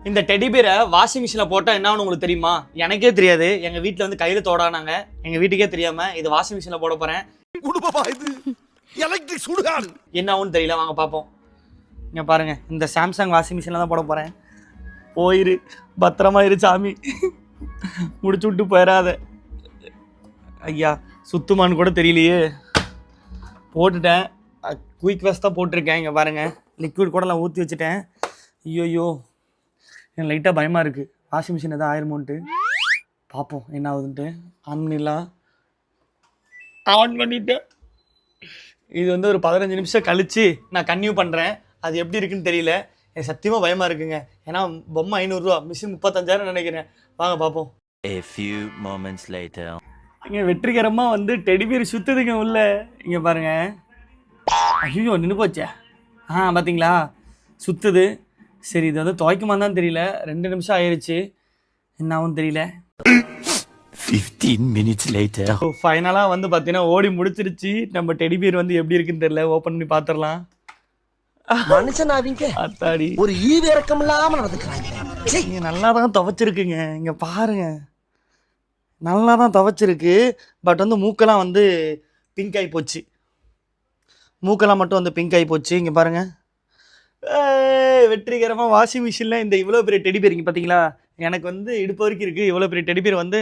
இந்த டெடி பேரை வாஷிங் மிஷினில் போட்டால் என்னன்னு உங்களுக்கு தெரியுமா? எனக்கே தெரியாது. எங்கள் வீட்டில் வந்து கையில் தோடானாங்க. எங்கள் வீட்டுக்கே தெரியாமல் இது வாஷிங் மிஷினில் போட போகிறேன். என்ன ஆகும்னு தெரியல, வாங்க பார்ப்போம். இங்கே பாருங்கள், இந்த சாம்சங் வாஷிங் மிஷினில் தான் போட போகிறேன். போயிரு, பத்திரமா இரு சாமி, முடிச்சு விட்டு போயிடாத. ஐயா சுத்துமான்னு கூட தெரியலையே. போட்டுட்டேன், குயிக் வாஷ் தான் போட்டிருக்கேன். இங்கே பாருங்கள், லிக்விட் கூட நான் ஊற்றி வச்சுட்டேன். ஐயோ எனக்கு லைட்டாக பயமாக இருக்குது. வாஷிங் மிஷின் எதாவது ஆயிருமோன்ட்டு பார்ப்போம் என்ன ஆகுதுன்ட்டு. ஆன் பண்ணிடலாம். ஆன் பண்ணிட்டேன். இது வந்து ஒரு 15 நிமிஷம் கழித்து நான் கன்டினியூ பண்ணுறேன். அது எப்படி இருக்குன்னு தெரியல. எனக்கு சத்தியமாக பயமாக இருக்குங்க. ஏன்னா பொம்மை 500 ரூபா, மிஷின் 35,000 நினைக்கிறேன். வாங்க பார்ப்போம். A few moments later. இங்கே வெற்றிகரமாக வந்து டெடிபியர் சுற்றுதுங்க உள்ள. இங்கே பாருங்க. ஐயோ நின்று போச்சே. பார்த்தீங்களா, சுற்றுது. சரி, இது வந்து துவைக்குமா தான் தெரியல. 2 நிமிஷம் ஆயிடுச்சு, என்ன ஆகும் தெரியல. 15 minutes later. ஃபைனலாக வந்து பார்த்தீங்கன்னா ஓடி முடிச்சிருச்சு. நம்ம டெடிபியர் வந்து எப்படி இருக்குன்னு தெரியல. ஓப்பன் பண்ணி பார்த்துடலாம். மனுஷனாவீங்க அத்தாடி, ஒரு ஈவு இறக்கம் இல்லாம நடந்துக்கிறாங்க. இங்கே நல்லா தான் துவைச்சிருக்குங்க. இங்கே பாருங்க, நல்லா தான் துவைச்சிருக்கு. பட் வந்து மூக்கெல்லாம் வந்து பிங்க் ஆகி போச்சு. மூக்கெல்லாம் மட்டும் வந்து பிங்க் ஆகி போச்சு. இங்கே பாருங்க, வெற்றிகரமாக வாஷிங் மிஷினில் இந்த இவ்வளோ பெரிய டெடிபியர் இங்கே பார்த்தீங்களா, எனக்கு வந்து இடுப்பு வரைக்கும் இருக்குது. இவ்வளோ பெரிய டெடிபியர் வந்து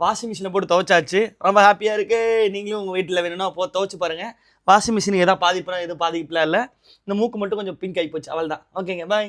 வாஷிங் மிஷினில் போட்டு துவைச்சாச்சு. ரொம்ப ஹாப்பியாக இருக்குது. நீங்களும் உங்கள் வீட்டில் வேணும்னா துவைச்சு பாருங்கள். வாஷிங் மிஷின் எதாவது பாதிப்புனா எதுவும் பாதிப்புலாம் இல்லை. இந்த மூக்கு மட்டும் கொஞ்சம் பிங்க் ஆகி போச்சு, அவள் தான். ஓகேங்க, பாய்.